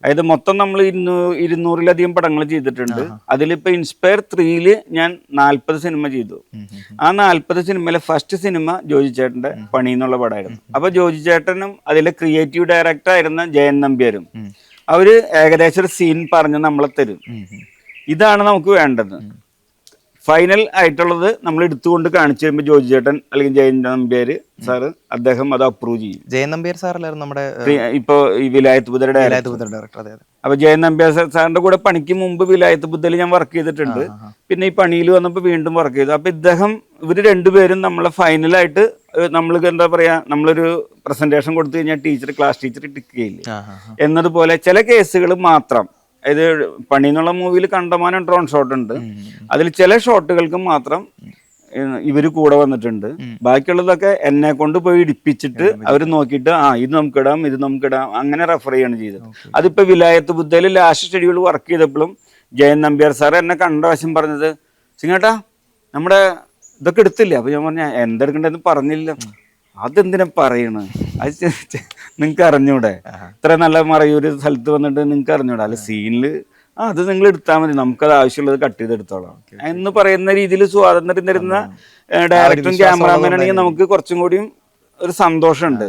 അതായത് മൊത്തം നമ്മൾ 200-ലധികം പടങ്ങൾ ചെയ്തിട്ടുണ്ട്. അതിലിപ്പോ ഇൻസ്പയർ 3-ല് ഞാൻ 40 സിനിമ ചെയ്തു. ആ 40 സിനിമയിലെ ഫസ്റ്റ് സിനിമ ജോജി ചേട്ടന്റെ പണി എന്നുള്ള പടമായിരുന്നു. അപ്പൊ ജോജി ചേട്ടനും അതിലെ ക്രിയേറ്റീവ് ഡയറക്ടർ ആയിരുന്ന ജയൻ നമ്പ്യാരും അവര് ഏകദേശം ഒരു സീൻ പറഞ്ഞ് നമ്മളെ തരും. ഇതാണ് നമുക്ക് വേണ്ടത്. ഫൈനൽ ആയിട്ടുള്ളത് നമ്മൾ എടുത്തുകൊണ്ട് കാണിച്ചു കഴിയുമ്പോൾ ജോജി ചേട്ടൻ അല്ലെങ്കിൽ ജയൻ നമ്പ്യാര് സാറ് അദ്ദേഹം അത് അപ്രൂവ് ചെയ്യും. ജയൻ നമ്പ്യാർ സാറല്ലായിരുന്നു നമ്മുടെ ഇപ്പൊ ഈ വിലായത്ത് ബുദ്ധയുടെ ഡയറക്ടർ? അതെ. അപ്പൊ ജയൻ നമ്പ്യാർ സാറിന്റെ കൂടെ പണിക്ക് മുമ്പ് വിലായത്ത് ബുദ്ധയിൽ ഞാൻ വർക്ക് ചെയ്തിട്ടുണ്ട്. പിന്നെ ഈ പണിയിൽ വന്നപ്പോൾ വീണ്ടും വർക്ക് ചെയ്തു. അപ്പൊ ഇവര് രണ്ടുപേരും നമ്മളെ ഫൈനലായിട്ട് നമ്മൾക്ക് എന്താ പറയാ, നമ്മളൊരു പ്രസന്റേഷൻ കൊടുത്തു കഴിഞ്ഞാൽ ക്ലാസ് ടീച്ചർ ടിക്ക് ചെയ്യില്ലേ എന്നതുപോലെ ചില കേസുകൾ മാത്രം, അതായത് പണി എന്നുള്ള മൂവിയിൽ കണ്ടമാനം ഡ്രോൺ ഷോട്ട് ഉണ്ട്. അതിൽ ചില ഷോട്ടുകൾക്ക് മാത്രം ഇവര് കൂടെ വന്നിട്ടുണ്ട്. ബാക്കിയുള്ളതൊക്കെ എന്നെ കൊണ്ട് പോയി ഇടിപ്പിച്ചിട്ട് അവർ നോക്കിയിട്ട് ഇത് നമുക്കിടാം അങ്ങനെ റെഫർ ചെയ്യാണ് ചെയ്തത്. അതിപ്പോ വിലായത്ത് ബുദ്ധയിൽ ലാസ്റ്റ് ഷെഡ്യൂൾ വർക്ക് ചെയ്തപ്പോഴും ജയൻ നമ്പ്യാർ സാർ എന്നെ കണ്ട വശം പറഞ്ഞത്, സിംഗേട്ടാ നമ്മുടെ ഇതൊക്കെ എടുത്തില്ല. അപ്പൊ ഞാൻ പറഞ്ഞ എന്തെടുക്കണ്ടെന്ന് പറഞ്ഞില്ല. അതെന്തിനാ പറയണ്, അത് നിങ്ങക്ക് അറിഞ്ഞൂടെ, ഇത്ര നല്ല മറയൂര് സ്ഥലത്ത് വന്നിട്ട് നിങ്ങക്ക് അറിഞ്ഞൂടെ, അല്ല സീനില് അത് നിങ്ങൾ എടുത്താൽ മതി, നമുക്കത് ആവശ്യമുള്ളത് കട്ട് ചെയ്തെടുത്തോളാം എന്ന് പറയുന്ന രീതിയിൽ സ്വാതന്ത്ര്യം തരുന്ന ഡയറക്ടറും ക്യാമറാമാനാണെങ്കിൽ നമുക്ക് കുറച്ചും കൂടിയും ഒരു സന്തോഷമുണ്ട്.